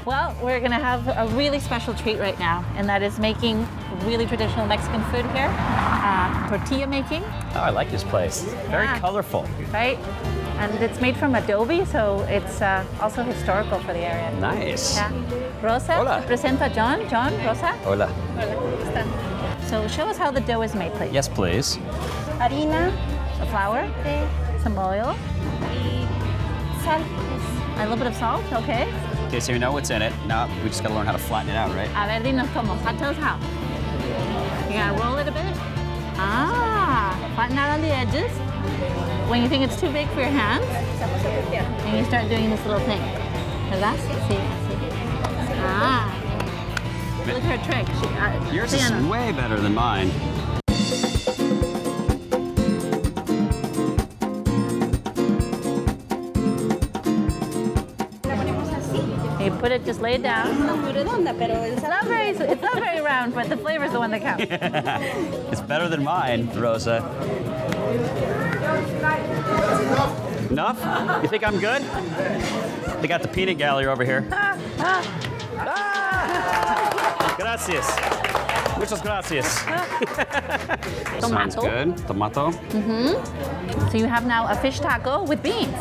Well, we're gonna have a really special treat right now, and that is making really traditional Mexican food here, tortilla making. Oh, I like this place. Very colorful. Right? And it's made from adobe, so it's also historical for the area. Nice. Yeah. Rosa, Hola. presenta John. John, Rosa. Hola. Hola. So show us how the dough is made, please. Yes, please. Harina, the flour, some oil, sal. A little bit of salt, okay. Okay, so you know what's in it. Now we just gotta learn how to flatten it out, right? A ver, dinos cómo. Tell us how. You gotta roll it a bit. Ah, flatten out on the edges. When you think it's too big for your hands, and you start doing this little thing. ¿Verdad? Sí. Ah. Look at her trick. Yours is way better than mine. You put it, just lay it down. It's not very round, but the flavor is the one that counts. It's better than mine, Rosa. Enough? You think I'm good? They got the peanut gallery over here. Gracias. Muchas gracias. Sounds good. Tomato. So you have now a fish taco with beans.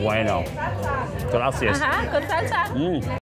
Bueno. Gracias. Con salsa.